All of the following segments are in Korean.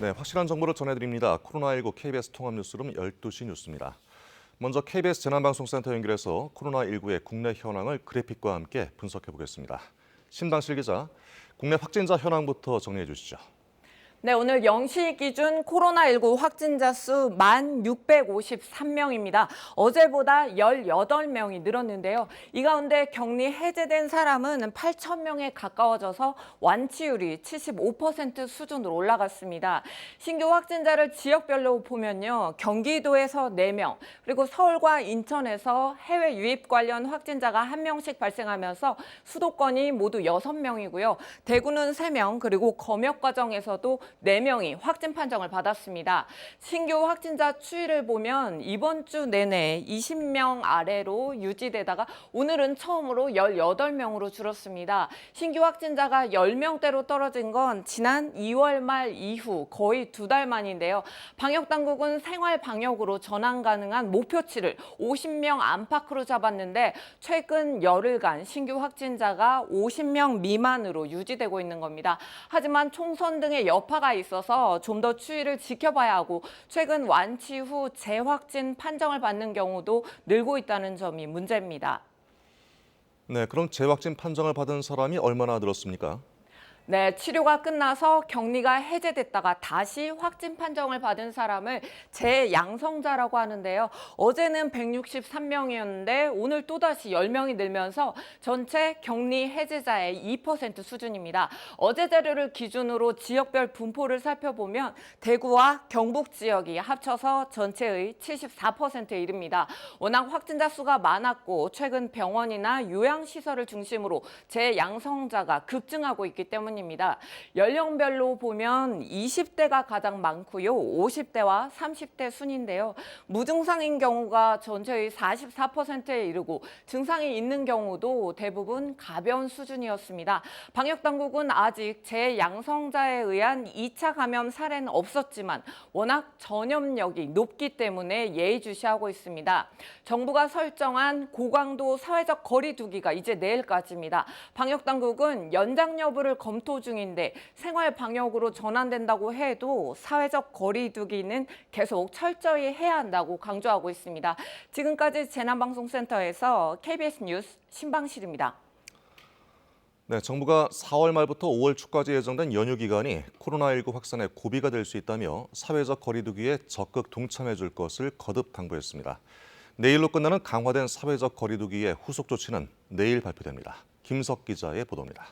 네, 확실한 정보를 전해드립니다. 코로나19 KBS 통합뉴스룸 12시 뉴스입니다. 먼저 KBS 재난방송센터 연결해서 코로나19의 국내 현황을 그래픽과 함께 분석해 보겠습니다. 신방실 기자, 국내 확진자 현황부터 정리해 주시죠. 네, 오늘 0시 기준 코로나19 확진자 수 1,653명입니다. 어제보다 18명이 늘었는데요. 이 가운데 격리 해제된 사람은 8,000명에 가까워져서 완치율이 75% 수준으로 올라갔습니다. 신규 확진자를 지역별로 보면요. 경기도에서 4명, 그리고 서울과 인천에서 해외 유입 관련 확진자가 1명씩 발생하면서 수도권이 모두 6명이고요. 대구는 3명, 그리고 검역과정에서도 4명이 확진 판정을 받았습니다. 신규 확진자 추이를 보면 이번 주 내내 20명 아래로 유지되다가 오늘은 처음으로 18명으로 줄었습니다. 신규 확진자가 10명대로 떨어진 건 지난 2월 말 이후 거의 2달 만인데요. 방역당국은 생활 방역으로 전환 가능한 목표치를 50명 안팎으로 잡았는데 최근 열흘간 신규 확진자가 50명 미만으로 유지되고 있는 겁니다. 하지만 총선 등의 여파가 있어서 좀 더 추이를 지켜봐야 하고 최근 완치 후 재확진 판정을 받는 경우도 늘고 있다는 점이 문제입니다. 네, 그럼 재확진 판정을 받은 사람이 얼마나 늘었습니까? 네, 치료가 끝나서 격리가 해제됐다가 다시 확진 판정을 받은 사람을 재양성자라고 하는데요. 어제는 163명이었는데 오늘 또다시 10명이 늘면서 전체 격리 해제자의 2% 수준입니다. 어제 자료를 기준으로 지역별 분포를 살펴보면 대구와 경북 지역이 합쳐서 전체의 74%에 이릅니다. 워낙 확진자 수가 많았고 최근 병원이나 요양시설을 중심으로 재양성자가 급증하고 있기 때문입니다. 연령별로 보면 20대가 가장 많고요. 50대와 30대 순인데요. 무증상인 경우가 전체의 44%에 이르고 증상이 있는 경우도 대부분 가벼운 수준이었습니다. 방역당국은 아직 재양성자에 의한 2차 감염 사례는 없었지만 워낙 전염력이 높기 때문에 예의주시하고 있습니다. 정부가 설정한 고강도 사회적 거리 두기가 이제 내일까지입니다. 방역당국은 연장 여부를 검토 중인데 생활 방역으로 전환된다고 해도 사회적 거리 두기는 계속 철저히 해야 한다고 강조하고 있습니다. 지금까지 재난방송센터에서 KBS 뉴스 신방실입니다. 네, 정부가 4월 말부터 5월 초까지 예정된 연휴 기간이 코로나19 확산의 고비가 될 수 있다며 사회적 거리 두기에 적극 동참해 줄 것을 거듭 당부했습니다. 내일로 끝나는 강화된 사회적 거리 두기의 후속 조치는 내일 발표됩니다. 김석 기자의 보도입니다.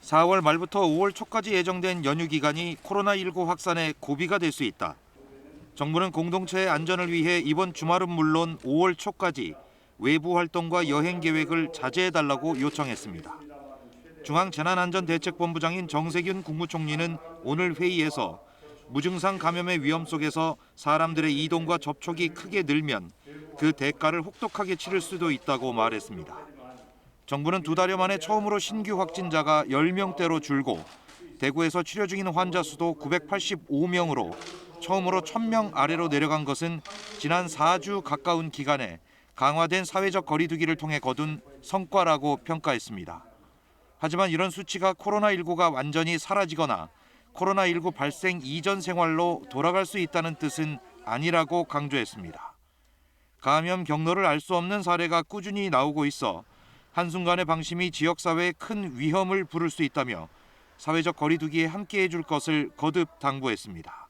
4월 말부터 5월 초까지 예정된 연휴 기간이 코로나19 확산의 고비가 될 수 있다. 정부는 공동체의 안전을 위해 이번 주말은 물론 5월 초까지 외부 활동과 여행 계획을 자제해달라고 요청했습니다. 중앙재난안전대책본부장인 정세균 국무총리는 오늘 회의에서 무증상 감염의 위험 속에서 사람들의 이동과 접촉이 크게 늘면 그 대가를 혹독하게 치를 수도 있다고 말했습니다. 정부는 2달여 만에 처음으로 신규 확진자가 10명대로 줄고 대구에서 치료 중인 환자 수도 985명으로 처음으로 1,000명 아래로 내려간 것은 지난 4주 가까운 기간에 강화된 사회적 거리 두기를 통해 거둔 성과라고 평가했습니다. 하지만 이런 수치가 코로나19가 완전히 사라지거나 코로나19 발생 이전 생활로 돌아갈 수 있다는 뜻은 아니라고 강조했습니다. 감염 경로를 알 수 없는 사례가 꾸준히 나오고 있어 한순간의 방심이 지역사회에 큰 위험을 부를 수 있다며 사회적 거리 두기에 함께해 줄 것을 거듭 당부했습니다.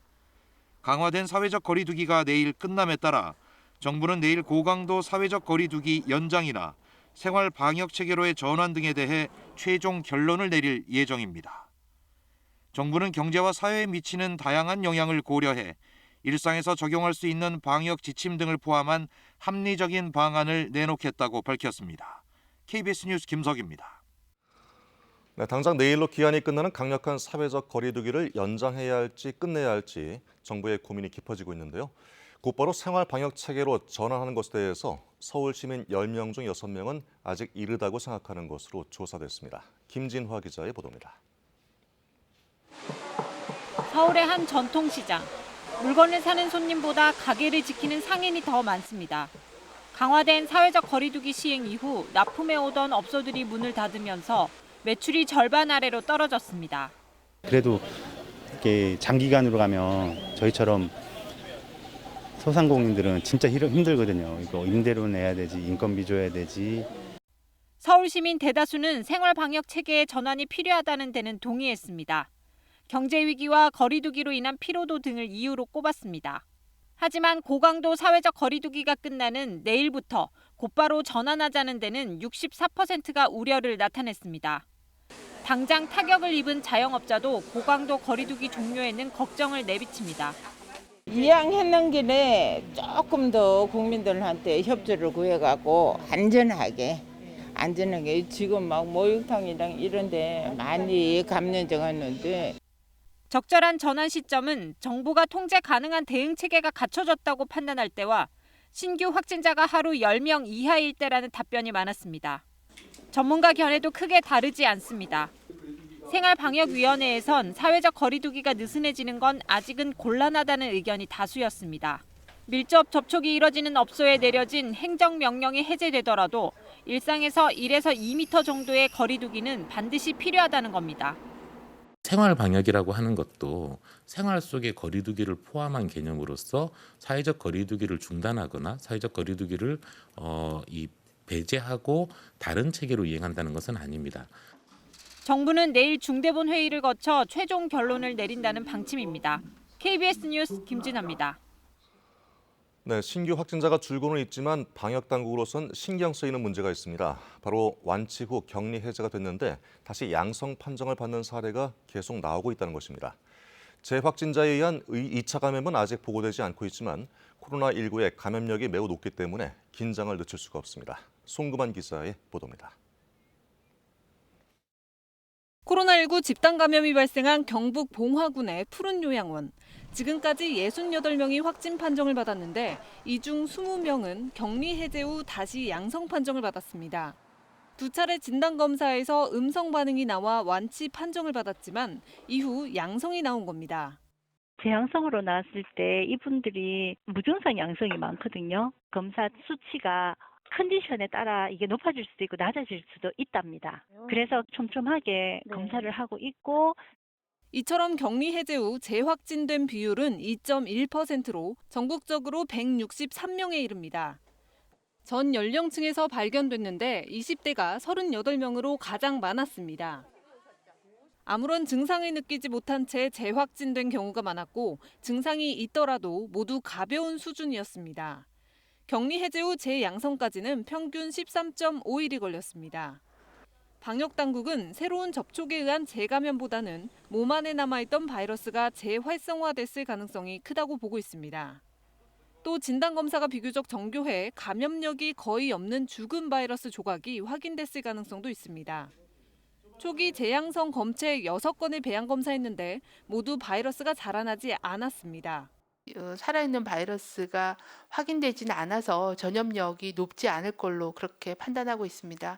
강화된 사회적 거리 두기가 내일 끝남에 따라 정부는 내일 고강도 사회적 거리 두기 연장이나 생활 방역 체계로의 전환 등에 대해 최종 결론을 내릴 예정입니다. 정부는 경제와 사회에 미치는 다양한 영향을 고려해 일상에서 적용할 수 있는 방역 지침 등을 포함한 합리적인 방안을 내놓겠다고 밝혔습니다. KBS 뉴스 김석입니다. 네, 당장 내일로 기한이 끝나는 강력한 사회적 거리 두기를 연장해야 할지 끝내야 할지 정부의 고민이 깊어지고 있는데요. 곧바로 생활 방역 체계로 전환하는 것에 대해서 서울 시민 10명 중 6명은 아직 이르다고 생각하는 것으로 조사됐습니다. 김진화 기자의 보도입니다. 서울의 한 전통시장. 물건을 사는 손님보다 가게를 지키는 상인이 더 많습니다. 강화된 사회적 거리두기 시행 이후 납품해 오던 업소들이 문을 닫으면서 매출이 절반 아래로 떨어졌습니다. 그래도 이렇게 장기간으로 가면 저희처럼 소상공인들은 진짜 힘들거든요. 이거 임대료 내야 되지, 인건비 줘야 되지. 서울 시민 대다수는 생활 방역 체계의 전환이 필요하다는 데는 동의했습니다. 경제 위기와 거리두기로 인한 피로도 등을 이유로 꼽았습니다. 하지만 고강도 사회적 거리두기가 끝나는 내일부터 곧바로 전환하자는 데는 64%가 우려를 나타냈습니다. 당장 타격을 입은 자영업자도 고강도 거리두기 종료에는 걱정을 내비칩니다. 이왕했는 길에 조금 더 국민들한테 협조를 구해가고 안전하게 지금 막 목욕탕이랑 이런데 많이 감염적었는데 적절한 전환 시점은 정부가 통제 가능한 대응 체계가 갖춰졌다고 판단할 때와 신규 확진자가 하루 10명 이하일 때라는 답변이 많았습니다. 전문가 견해도 크게 다르지 않습니다. 생활방역위원회에선 사회적 거리두기가 느슨해지는 건 아직은 곤란하다는 의견이 다수였습니다. 밀접 접촉이 이뤄지는 업소에 내려진 행정명령이 해제되더라도 일상에서 1에서 2m 정도의 거리두기는 반드시 필요하다는 겁니다. 생활 방역이라고 하는 것도 생활 속의 거리두기를 포함한 개념으로서 사회적 거리두기를 중단하거나 사회적 거리두기를 배제하고 다른 체계로 이행한다는 것은 아닙니다. 정부는 내일 중대본 회의를 거쳐 최종 결론을 내린다는 방침입니다. KBS 뉴스 김진아입니다. 네, 신규 확진자가 줄고는 있지만 방역 당국으로선 신경 쓰이는 문제가 있습니다. 바로 완치 후 격리 해제가 됐는데 다시 양성 판정을 받는 사례가 계속 나오고 있다는 것입니다. 재확진자에 의한 2차 감염은 아직 보고되지 않고 있지만 코로나19의 감염력이 매우 높기 때문에 긴장을 늦출 수가 없습니다. 송금환 기자의 보도입니다. 코로나19 집단 감염이 발생한 경북 봉화군의 푸른 요양원. 지금까지 68명이 확진 판정을 받았는데 이 중 20명은 격리 해제 후 다시 양성 판정을 받았습니다. 두 차례 진단검사에서 음성 반응이 나와 완치 판정을 받았지만 이후 양성이 나온 겁니다. 재양성으로 나왔을 때 이분들이 무증상 양성이 많거든요. 검사 수치가 컨디션에 따라 이게 높아질 수도 있고 낮아질 수도 있답니다. 그래서 촘촘하게 검사를 하고 있고 이처럼 격리 해제 후 재확진된 비율은 2.1%로 전국적으로 163명에 이릅니다. 전 연령층에서 발견됐는데 20대가 38명으로 가장 많았습니다. 아무런 증상을 느끼지 못한 채 재확진된 경우가 많았고 증상이 있더라도 모두 가벼운 수준이었습니다. 격리 해제 후 재양성까지는 평균 13.5일이 걸렸습니다. 방역당국은 새로운 접촉에 의한 재감염보다는 몸 안에 남아있던 바이러스가 재활성화됐을 가능성이 크다고 보고 있습니다. 또 진단검사가 비교적 정교해 감염력이 거의 없는 죽은 바이러스 조각이 확인됐을 가능성도 있습니다. 초기 재양성 검체 6건을 배양검사했는데 모두 바이러스가 자라나지 않았습니다. 살아있는 바이러스가 확인되지는 않아서 전염력이 높지 않을 걸로 그렇게 판단하고 있습니다.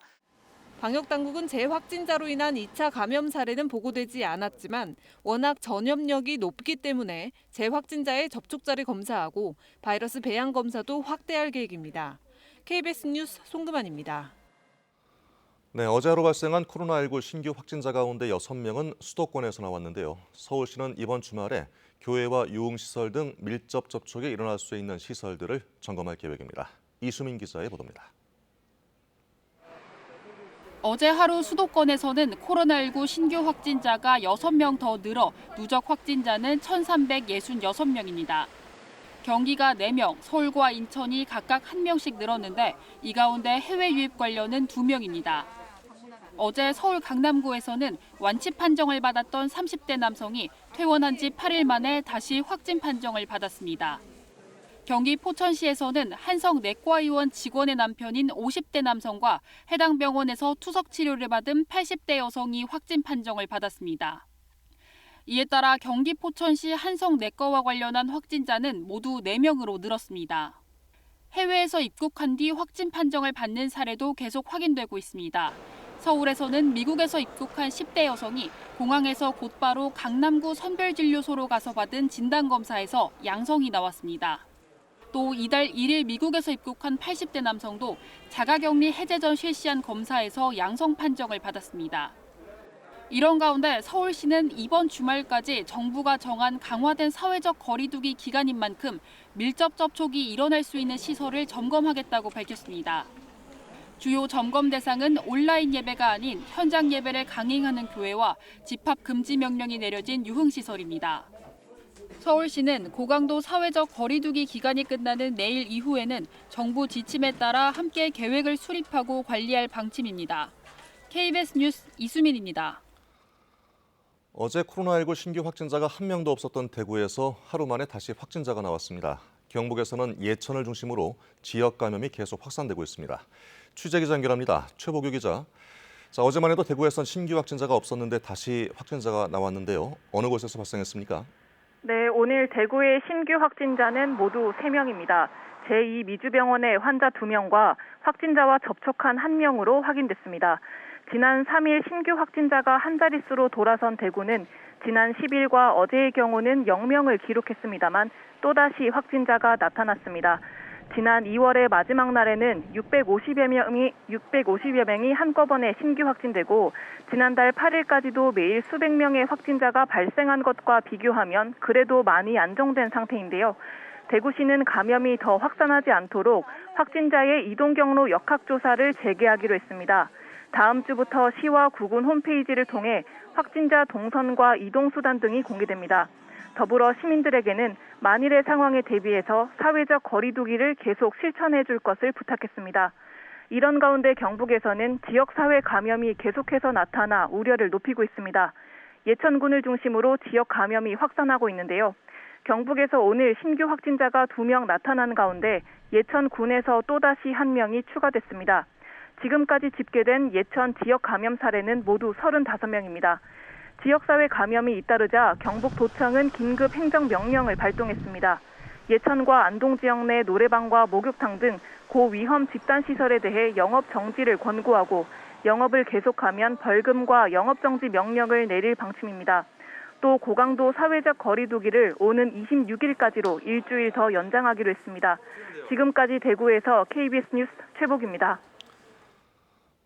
방역당국은 재확진자로 인한 2차 감염 사례는 보고되지 않았지만 워낙 전염력이 높기 때문에 재확진자의 접촉자를 검사하고 바이러스 배양 검사도 확대할 계획입니다. KBS 뉴스 송금환입니다. 네, 어제 하루 발생한 코로나19 신규 확진자 가운데 6명은 수도권에서 나왔는데요. 서울시는 이번 주말에 교회와 유흥시설 등 밀접 접촉이 일어날 수 있는 시설들을 점검할 계획입니다. 이수민 기자의 보도입니다. 어제 하루 수도권에서는 코로나19 신규 확진자가 6명 더 늘어 누적 확진자는 1,366명입니다. 경기가 4명, 서울과 인천이 각각 1명씩 늘었는데 이 가운데 해외 유입 관련은 2명입니다. 어제 서울 강남구에서는 완치 판정을 받았던 30대 남성이 퇴원한 지 8일 만에 다시 확진 판정을 받았습니다. 경기 포천시에서는 한성 내과의원 직원의 남편인 50대 남성과 해당 병원에서 투석 치료를 받은 80대 여성이 확진 판정을 받았습니다. 이에 따라 경기 포천시 한성 내과와 관련한 확진자는 모두 4명으로 늘었습니다. 해외에서 입국한 뒤 확진 판정을 받는 사례도 계속 확인되고 있습니다. 서울에서는 미국에서 입국한 10대 여성이 공항에서 곧바로 강남구 선별진료소로 가서 받은 진단검사에서 양성이 나왔습니다. 또 이달 1일 미국에서 입국한 80대 남성도 자가격리 해제 전 실시한 검사에서 양성 판정을 받았습니다. 이런 가운데 서울시는 이번 주말까지 정부가 정한 강화된 사회적 거리두기 기간인 만큼 밀접 접촉이 일어날 수 있는 시설을 점검하겠다고 밝혔습니다. 주요 점검 대상은 온라인 예배가 아닌 현장 예배를 강행하는 교회와 집합 금지 명령이 내려진 유흥시설입니다. 서울시는 고강도 사회적 거리두기 기간이 끝나는 내일 이후에는 정부 지침에 따라 함께 계획을 수립하고 관리할 방침입니다. KBS 뉴스 이수민입니다. 어제 코로나19 신규 확진자가 한 명도 없었던 대구에서 하루 만에 다시 확진자가 나왔습니다. 경북에서는 예천을 중심으로 지역 감염이 계속 확산되고 있습니다. 취재기자 연결합니다. 최보규 기자. 자, 어제만 해도 대구에선 신규 확진자가 없었는데 다시 확진자가 나왔는데요. 어느 곳에서 발생했습니까? 네, 오늘 대구의 신규 확진자는 모두 3명입니다. 제2미주병원의 환자 2명과 확진자와 접촉한 1명으로 확인됐습니다. 지난 3일 신규 확진자가 한 자릿수로 돌아선 대구는 지난 10일과 어제의 경우는 0명을 기록했습니다만 또다시 확진자가 나타났습니다. 지난 2월의 마지막 날에는 650여 명이 한꺼번에 신규 확진되고 지난달 8일까지도 매일 수백 명의 확진자가 발생한 것과 비교하면 그래도 많이 안정된 상태인데요. 대구시는 감염이 더 확산하지 않도록 확진자의 이동 경로 역학조사를 재개하기로 했습니다. 다음 주부터 시와 구군 홈페이지를 통해 확진자 동선과 이동수단 등이 공개됩니다. 더불어 시민들에게는 만일의 상황에 대비해서 사회적 거리두기를 계속 실천해 줄 것을 부탁했습니다. 이런 가운데 경북에서는 지역사회 감염이 계속해서 나타나 우려를 높이고 있습니다. 예천군을 중심으로 지역 감염이 확산하고 있는데요. 경북에서 오늘 신규 확진자가 2명 나타난 가운데 예천군에서 또다시 1명이 추가됐습니다. 지금까지 집계된 예천 지역 감염 사례는 모두 35명입니다. 지역사회 감염이 잇따르자 경북도청은 긴급 행정명령을 발동했습니다. 예천과 안동 지역 내 노래방과 목욕탕 등 고위험 집단시설에 대해 영업 정지를 권고하고 영업을 계속하면 벌금과 영업정지 명령을 내릴 방침입니다. 또 고강도 사회적 거리두기를 오는 26일까지로 일주일 더 연장하기로 했습니다. 지금까지 대구에서 KBS 뉴스 최복입니다.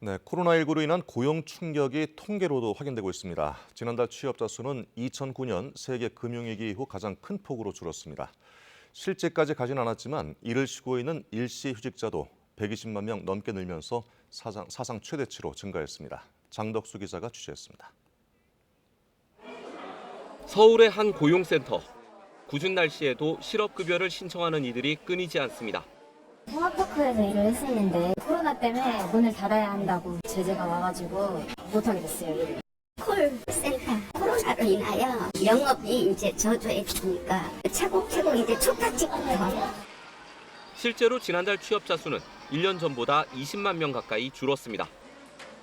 네, 코로나19로 인한 고용 충격이 통계로도 확인되고 있습니다. 지난달 취업자 수는 2009년 세계 금융위기 이후 가장 큰 폭으로 줄었습니다. 실제까지 가진 않았지만 일을 쉬고 있는 일시휴직자도 120만 명 넘게 늘면서 사상 최대치로 증가했습니다. 장덕수 기자가 취재했습니다. 서울의 한 고용센터. 궂은 날씨에도 실업급여를 신청하는 이들이 끊이지 않습니다. 통합토크에서 일을 했었는데 코로나 때문에 문을 닫아야 한다고 제재가 와가지고 못하게 됐어요. 일을. 콜센터 코로나로 인하여 영업이 이제 저조해지니까 차곡차곡 이제 초타직부터. 실제로 지난달 취업자 수는 1년 전보다 20만 명 가까이 줄었습니다.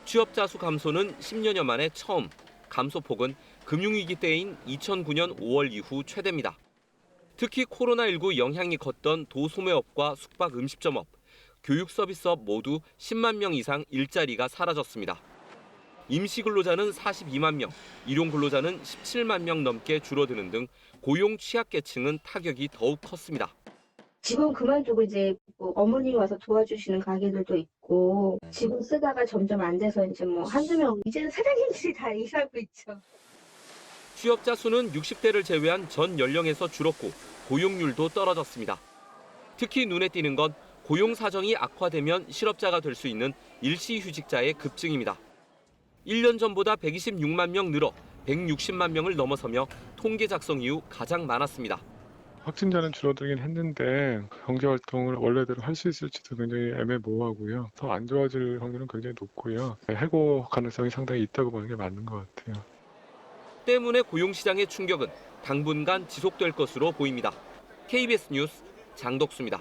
취업자 수 감소는 10여년 만에 처음, 감소폭은 금융위기 때인 2009년 5월 이후 최대입니다. 특히 코로나19 영향이 컸던 도소매업과 숙박 음식점업, 교육 서비스업 모두 10만 명 이상 일자리가 사라졌습니다. 임시 근로자는 42만 명, 일용 근로자는 17만 명 넘게 줄어드는 등 고용 취약계층은 타격이 더욱 컸습니다. 직원 그만두고 이제 어머니 와서 도와주시는 가게들도 있고 직원 쓰다가 점점 안 돼서 이제 한두 명 이제는 사장님들이 다 일하고 있죠. 취업자 수는 60대를 제외한 전 연령에서 줄었고 고용률도 떨어졌습니다. 특히 눈에 띄는 건 고용 사정이 악화되면 실업자가 될 수 있는 일시휴직자의 급증입니다. 1년 전보다 126만 명 늘어 160만 명을 넘어서며 통계 작성 이후 가장 많았습니다. 확진자는 줄어들긴 했는데 경제활동을 원래대로 할 수 있을지도 굉장히 애매모호하고요. 더 안 좋아질 확률은 굉장히 높고요. 해고 가능성이 상당히 있다고 보는 게 맞는 것 같아요. 때문에 고용시장의 충격은 당분간 지속될 것으로 보입니다. KBS 뉴스 장덕수입니다.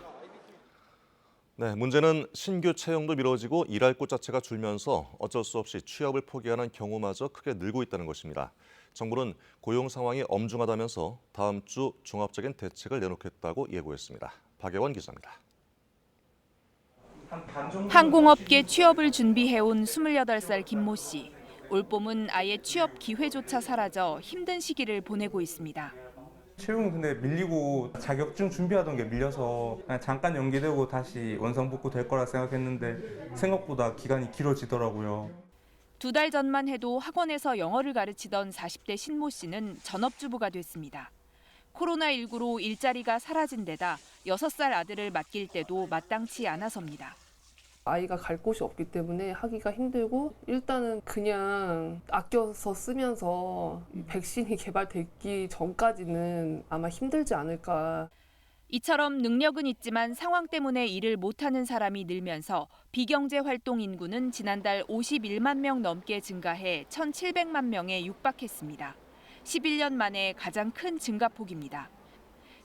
네, 문제는 신규 채용도 미뤄지고 일할 곳 자체가 줄면서 어쩔 수 없이 취업을 포기하는 경우마저 크게 늘고 있다는 것입니다. 정부는 고용 상황이 엄중하다면서 다음 주 종합적인 대책을 내놓겠다고 예고했습니다. 박예원 기자입니다. 항공업계 취업을 준비해온 28살 김모 씨. 올봄은 아예 취업 기회조차 사라져 힘든 시기를 보내고 있습니다. 채용은 근데 밀리고 자격증 준비하던 게 밀려서 그냥 잠깐 연기되고 다시 원상복구 될 거라 생각했는데 생각보다 기간이 길어지더라고요. 2달 전만 해도 학원에서 영어를 가르치던 40대 신모 씨는 전업주부가 됐습니다. 코로나19로 일자리가 사라진 데다 6살 아들을 맡길 때도 마땅치 않아서입니다. 아이가 갈 곳이 없기 때문에 하기가 힘들고 일단은 그냥 아껴서 쓰면서 백신이 개발되기 전까지는 아마 힘들지 않을까. 이처럼 능력은 있지만 상황 때문에 일을 못하는 사람이 늘면서 비경제 활동 인구는 지난달 51만 명 넘게 증가해 1,700만 명에 육박했습니다. 11년 만에 가장 큰 증가폭입니다.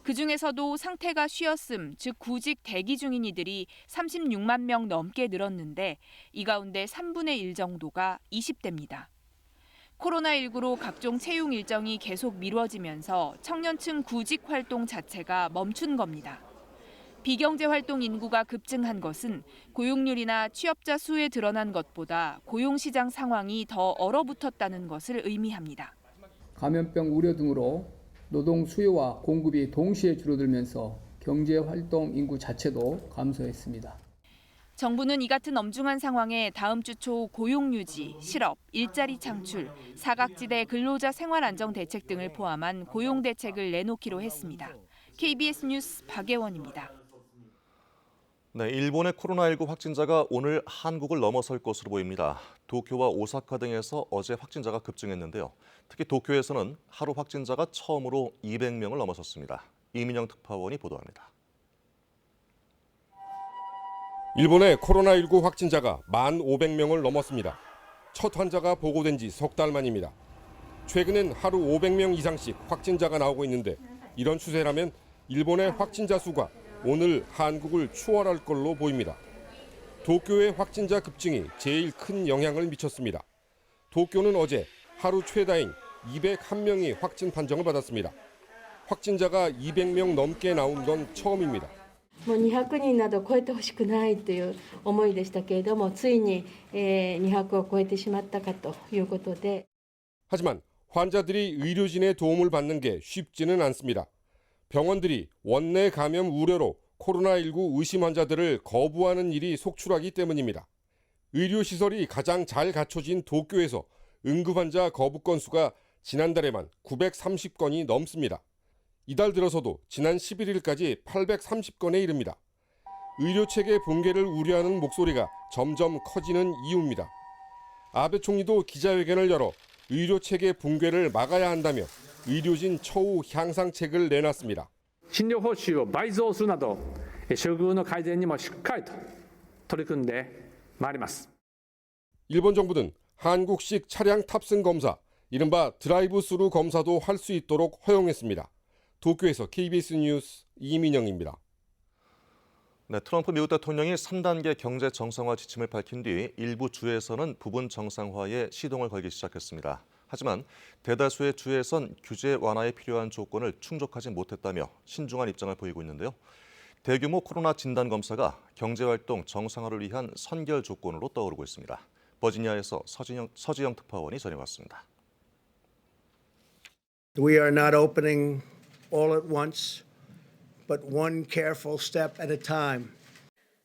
그중에서도 상태가 쉬었음, 즉 구직 대기 중인 이들이 36만 명 넘게 늘었는데 이 가운데 3분의 1 정도가 20대입니다. 코로나19로 각종 채용 일정이 계속 미뤄지면서 청년층 구직 활동 자체가 멈춘 겁니다. 비경제 활동 인구가 급증한 것은 고용률이나 취업자 수에 드러난 것보다 고용시장 상황이 더 얼어붙었다는 것을 의미합니다. 감염병 우려 등으로 노동 수요와 공급이 동시에 줄어들면서 경제 활동 인구 자체도 감소했습니다. 정부는 이 같은 엄중한 상황에 다음 주 초 고용 유지, 실업, 일자리 창출, 사각지대 근로자 생활 안정 대책 등을 포함한 고용 대책을 내놓기로 했습니다. KBS 뉴스 박예원입니다. 네, 일본의 코로나19 확진자가 오늘 한국을 넘어설 것으로 보입니다. 도쿄와 오사카 등에서 어제 확진자가 급증했는데요. 특히 도쿄에서는 하루 확진자가 처음으로 200명을 넘어섰습니다. 이민영 특파원이 보도합니다. 일본의 코로나19 확진자가 1,500명을 넘었습니다. 첫 환자가 보고된 지 석 달 만입니다. 최근엔 하루 500명 이상씩 확진자가 나오고 있는데 이런 추세라면 일본의 확진자 수가 오늘 한국을 추월할 걸로 보입니다. 도쿄의 확진자 급증이 제일 큰 영향을 미쳤습니다. 도쿄는 어제 하루 최다인 201명이 확진 판정을 받았습니다. 확진자가 200명 넘게 나온 건 처음입니다. 200人など超えてほしくないという思いでしたけれども、ついに200を超えてしまったかということで。 하지만 환자들이 의료진의 도움을 받는 게 쉽지는 않습니다. 병원들이 원내 감염 우려로 코로나19 의심 환자들을 거부하는 일이 속출하기 때문입니다. 의료시설이 가장 잘 갖춰진 도쿄에서 응급환자 거부 건수가 지난달에만 930건이 넘습니다. 이달 들어서도 지난 11일까지 830건에 이릅니다. 의료체계 붕괴를 우려하는 목소리가 점점 커지는 이유입니다. 아베 총리도 기자회견을 열어 의료체계 붕괴를 막아야 한다며 의료진 처우 향상책을 내놨습니다. 診療報酬を倍増するなど処遇の改善にもしっかりと取り組んでまいります。 일본 정부는 한국식 차량 탑승 검사, 이른바 드라이브 스루 검사도 할 수 있도록 허용했습니다. 도쿄에서 KBS 뉴스 이민영입니다. 네, 트럼프 미국 대통령이 3단계 경제 정상화 지침을 밝힌 뒤 일부 주에서는 부분 정상화에 시동을 걸기 시작했습니다. 하지만 대다수의 주에선 규제 완화에 필요한 조건을 충족하지 못했다며 신중한 입장을 보이고 있는데요. 대규모 코로나 진단 검사가 경제활동 정상화를 위한 선결 조건으로 떠오르고 있습니다. 버지니아에서 서지영 특파원이 전해왔습니다. We are not opening all at once, but one careful step at a time.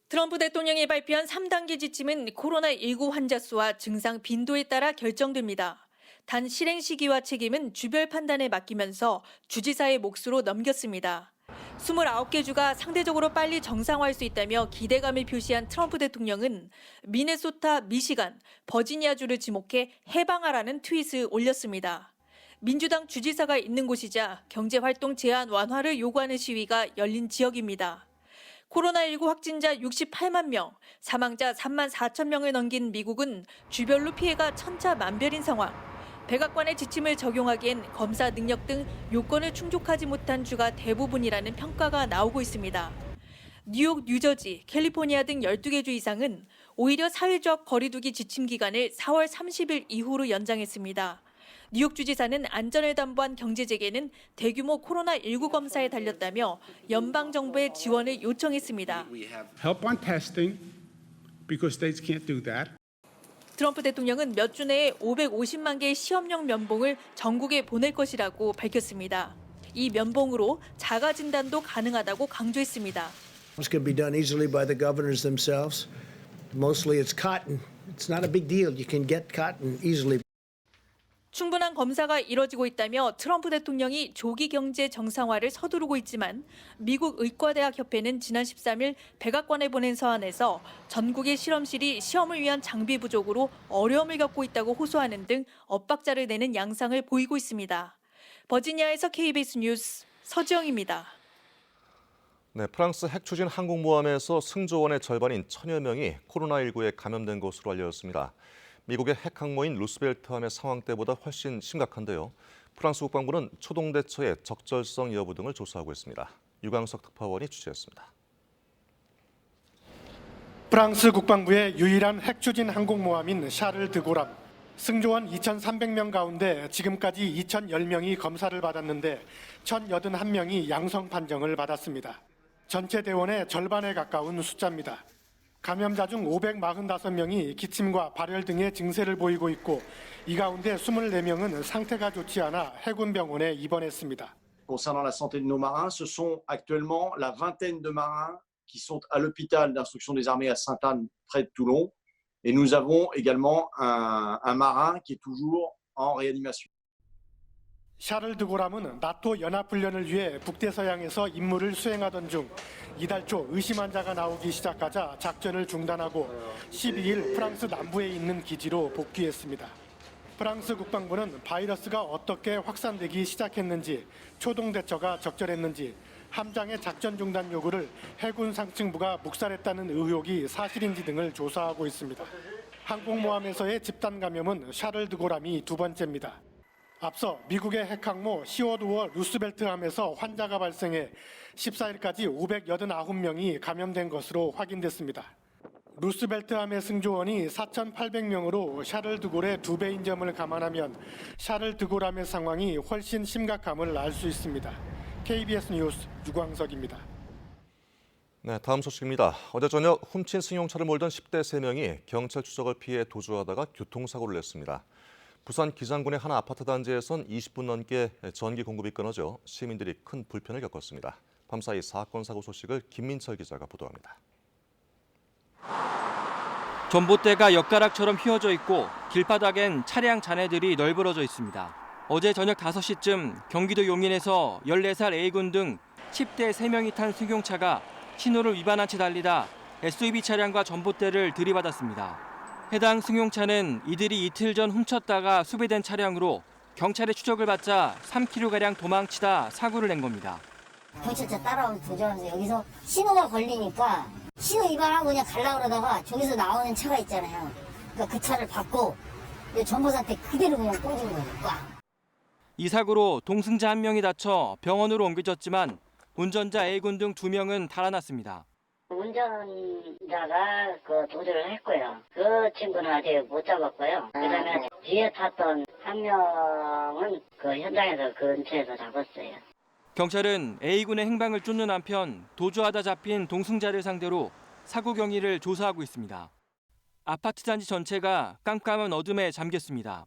트럼프 대통령이 발표한 3단계 지침은 코로나19 환자 수와 증상 빈도에 따라 결정됩니다. 단 실행 시기와 책임은 주별 판단에 맡기면서 주지사의 몫으로 넘겼습니다. 29개 주가 상대적으로 빨리 정상화할 수 있다며 기대감을 표시한 트럼프 대통령은 미네소타, 미시간, 버지니아주를 지목해 해방하라는 트윗을 올렸습니다. 민주당 주지사가 있는 곳이자 경제활동 제한 완화를 요구하는 시위가 열린 지역입니다. 코로나19 확진자 68만 명, 사망자 3만 4천 명을 넘긴 미국은 주별로 피해가 천차만별인 상황. 백악관의 지침을 적용하기엔 검사 능력 등 요건을 충족하지 못한 주가 대부분이라는 평가가 나오고 있습니다. 뉴욕, 뉴저지, 캘리포니아 등 12개 주 이상은 오히려 사회적 거리두기 지침 기간을 4월 30일 이후로 연장했습니다. 뉴욕 주지사는 안전을 담보한 경제 재개는 대규모 코로나19 검사에 달렸다며 연방 정부의 지원을 요청했습니다. Help on testing because states can't do that. 트럼프 대통령은 몇 주 내에 550만 개의 시험용 면봉을 전국에 보낼 것이라고 밝혔습니다. 이 면봉으로 자가 진단도 가능하다고 강조했습니다. This can be done easily by the governors themselves. Mostly it's cotton It's not a big deal. You can get caught and easily. 충분한 검사가 이뤄지고 있다며 트럼프 대통령이 조기 경제 정상화를 서두르고 있지만 미국 의과대학협회는 지난 13일 백악관에 보낸 서한에서 전국의 실험실이 시험을 위한 장비 부족으로 어려움을 겪고 있다고 호소하는 등 엇박자를 내는 양상을 보이고 있습니다. 버지니아에서 KBS 뉴스 서지영입니다. 네, 프랑스 핵 추진 항공모함에서 승조원의 절반인 1000여 명이 코로나19에 감염된 것으로 알려졌습니다. 미국의 핵 항모인 루스벨트함의 상황 때보다 훨씬 심각한데요. 프랑스 국방부는 초동 대처의 적절성 여부 등을 조사하고 있습니다. 유광석 특파원이 취재했습니다. 프랑스 국방부의 유일한 핵 추진 항공모함인 샤를 드고람. 승조원 2,300명 가운데 지금까지 2,010명이 검사를 받았는데 1,081명이 양성 판정을 받았습니다. 전체 대원의 절반에 가까운 숫자입니다. 감염자 중 545명이 기침과 발열 등의 증세를 보이고 있고 이 가운데 24명은 상태가 좋지 않아 해군병원에 입원했습니다. Concernant la santé de nos marins, ce sont actuellement la vingtaine de marins qui sont à l'hôpital d'instruction des armées à Sainte-Anne, près de Toulon. Et nous avons également un marin qui est toujours en réanimation. 샤를 드고람은 나토 연합훈련을 위해 북대서양에서 임무를 수행하던 중 이달 초 의심 환자가 나오기 시작하자 작전을 중단하고 12일 프랑스 남부에 있는 기지로 복귀했습니다. 프랑스 국방부는 바이러스가 어떻게 확산되기 시작했는지, 초동 대처가 적절했는지, 함장의 작전 중단 요구를 해군 상층부가 묵살했다는 의혹이 사실인지 등을 조사하고 있습니다. 항공모함에서의 집단 감염은 샤를 드고람이 두 번째입니다. 앞서 미국의 핵항모 시워드워 루스벨트함에서 환자가 발생해 14일까지 589명이 감염된 것으로 확인됐습니다. 루스벨트함의 승조원이 4,800명으로 샤를 드골의 2배인 점을 감안하면 샤를 드골함의 상황이 훨씬 심각함을 알 수 있습니다. KBS 뉴스 유광석입니다. 네, 다음 소식입니다. 어제 저녁 훔친 승용차를 몰던 10대 3명이 경찰 추적을 피해 도주하다가 교통사고를 냈습니다. 부산 기장군의 한 아파트 단지에선 20분 넘게 전기 공급이 끊어져 시민들이 큰 불편을 겪었습니다. 밤사이 사건 사고 소식을 김민철 기자가 보도합니다. 전봇대가 엿가락처럼 휘어져 있고 길바닥엔 차량 잔해들이 널브러져 있습니다. 어제 저녁 5시쯤 경기도 용인에서 14살 A군 등 10대 3명이 탄 승용차가 신호를 위반한 채 달리다 SUV 차량과 전봇대를 들이받았습니다. 해당 승용차는 이들이 이틀 전 훔쳤다가 수배된 차량으로 경찰의 추적을 받자 3km가량 도망치다 사고를 낸 겁니다. 경찰차 따라오면서 도주하면서 여기서 신호가 걸리니까 신호 위반하고 그냥 가려고 그러다가 저기서 나오는 차가 있잖아요. 그러니까 그 차를 받고 전보사한테 그대로 그냥 꽂은 거예요. 이 사고로 동승자 1명이 다쳐 병원으로 옮겨졌지만 운전자 A군 등 2명은 달아났습니다. 운전자가 도주를 했고요. 그 친구는 아직 못 잡았고요. 그다음에 뒤에 탔던 한 명은 현장에서 근처에서 잡았어요. 경찰은 A군의 행방을 쫓는 한편 도주하다 잡힌 동승자를 상대로 사고 경위를 조사하고 있습니다. 아파트 단지 전체가 깜깜한 어둠에 잠겼습니다.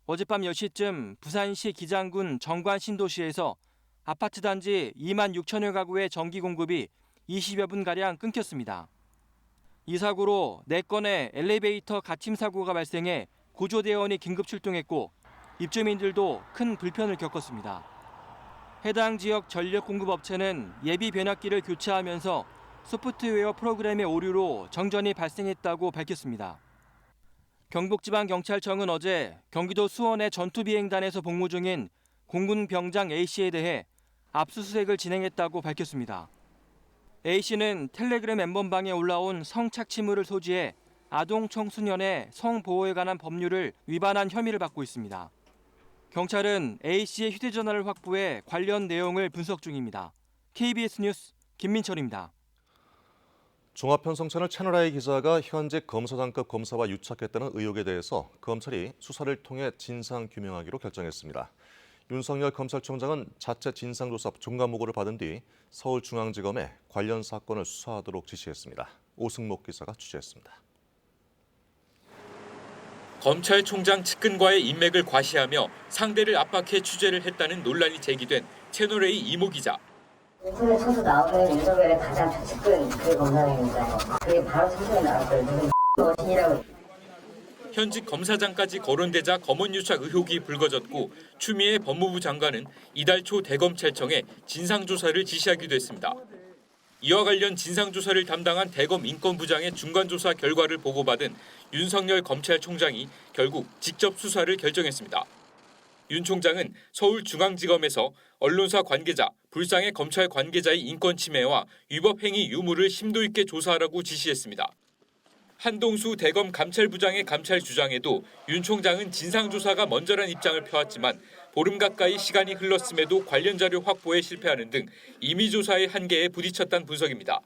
어젯밤 10시쯤 부산시 기장군 정관 신도시에서 아파트 단지 2만 6천여 가구의 전기 공급이 20여 분가량 끊겼습니다. 이 사고로 4건의 엘리베이터 갇힘 사고가 발생해 구조대원이 긴급 출동했고 입주민들도 큰 불편을 겪었습니다. 해당 지역 전력 공급 업체는 예비 변압기를 교체하면서 소프트웨어 프로그램의 오류로 정전이 발생했다고 밝혔습니다. 경북지방경찰청은 어제 경기도 수원의 전투비행단에서 복무 중인 공군 병장 A씨에 대해 압수수색을 진행했다고 밝혔습니다. A씨는 텔레그램 엠번방에 올라온 성착취물을 소지해 아동 청소년의 성보호에 관한 법률을 위반한 혐의를 받고 있습니다. 경찰은 A씨의 휴대전화를 확보해 관련 내용을 분석 중입니다. KBS 뉴스 김민철입니다. 종합편성채널 채널A 기자가 현직 검사장급 검사와 유착했다는 의혹에 대해서 검찰이 수사를 통해 진상규명하기로 결정했습니다. 윤석열 검찰총장은 자체 진상조사 종감보고를 받은 뒤 서울중앙지검에 관련 사건을 수사하도록 지시했습니다. 오승목 기자가 취재했습니다. 검찰총장 측근과의 인맥을 과시하며 상대를 압박해 취재를 했다는 논란이 제기된 채널A 이모 기자. 인터넷 쳐서 나오는 윤석열의 가장 최측근 그 검사입니다. 그게 바로 소식에 나왔어요. 무슨 X이라고. 현직 검사장까지 거론되자 검언유착 의혹이 불거졌고 추미애 법무부 장관은 이달 초 대검찰청에 진상조사를 지시하기도 했습니다. 이와 관련 진상조사를 담당한 대검 인권부장의 중간조사 결과를 보고받은 윤석열 검찰총장이 결국 직접 수사를 결정했습니다. 윤 총장은 서울중앙지검에서 언론사 관계자, 불상의 검찰 관계자의 인권 침해와 위법 행위 유무를 심도 있게 조사하라고 지시했습니다. 한동수 대검 감찰부장의 감찰 주장에도 윤 총장은 진상조사가 먼저란 입장을 펴왔지만 보름 가까이 시간이 흘렀음에도 관련 자료 확보에 실패하는 등 임의조사의 한계에 부딪혔다는 분석입니다.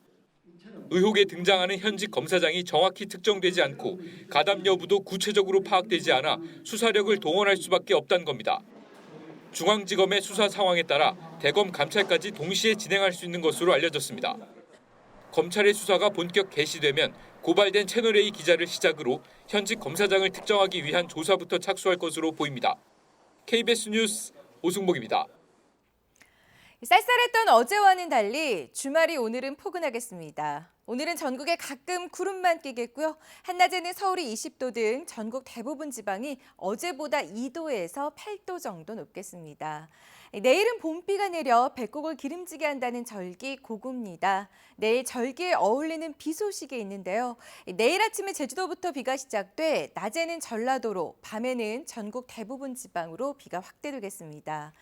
의혹에 등장하는 현직 검사장이 정확히 특정되지 않고 가담 여부도 구체적으로 파악되지 않아 수사력을 동원할 수밖에 없다는 겁니다. 중앙지검의 수사 상황에 따라 대검 감찰까지 동시에 진행할 수 있는 것으로 알려졌습니다. 검찰의 수사가 본격 개시되면 고발된 채널A 기자를 시작으로 현직 검사장을 특정하기 위한 조사부터 착수할 것으로 보입니다. KBS 뉴스 오승복입니다. 쌀쌀했던 어제와는 달리 주말이 오늘은 포근하겠습니다. 오늘은 전국에 가끔 구름만 끼겠고요. 한낮에는 서울이 20도 등 전국 대부분 지방이 어제보다 2도에서 8도 정도 높겠습니다. 내일은 봄비가 내려 배꼽을 기름지게 한다는 절기 고구입니다. 내일 절기에 어울리는 비 소식이 있는데요. 내일 아침에 제주도부터 비가 시작돼 낮에는 전라도로, 밤에는 전국 대부분 지방으로 비가 확대되겠습니다.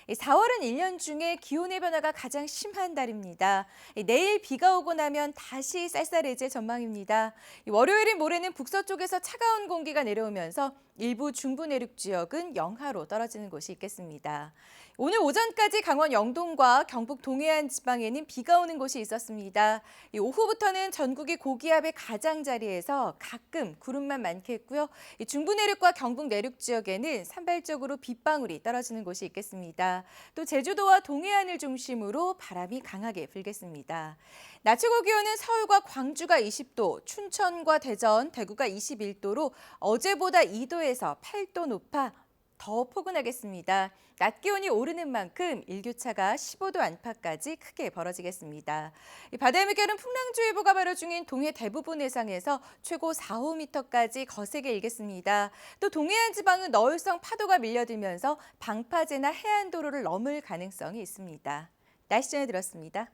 4월은 1년 중에 기온의 변화가 가장 심한 달입니다. 내일 비가 오고 나면 다시 쌀쌀해질 전망입니다. 월요일인 모레는 북서쪽에서 차가운 공기가 내려오면서 일부 중부 내륙 지역은 영하로 떨어지는 곳이 있겠습니다. 오늘 오전까지 강원 영동과 경북 동해안 지방에는 비가 오는 곳이 있었습니다. 오후부터는 전국이 고기압의 가장자리에서 가끔 구름만 많겠고요. 중부 내륙과 경북 내륙 지역에는 산발적으로 빗방울이 떨어지는 곳이 있겠습니다. 또 제주도와 동해안을 중심으로 바람이 강하게 불겠습니다. 낮 최고 기온은 서울과 광주가 20도, 춘천과 대전, 대구가 21도로 어제보다 2도에서 8도 높아 더 포근하겠습니다. 낮 기온이 오르는 만큼 일교차가 15도 안팎까지 크게 벌어지겠습니다. 바다의 물결은 풍랑주의보가 발효 중인 동해 대부분 해상에서 최고 4, 5m까지 거세게 일겠습니다. 또 동해안 지방은 너울성 파도가 밀려들면서 방파제나 해안도로를 넘을 가능성이 있습니다. 날씨 전해드렸습니다.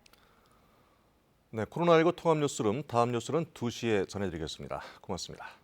네, 코로나19 통합 뉴스룸 다음 뉴스는 2시에 전해드리겠습니다. 고맙습니다.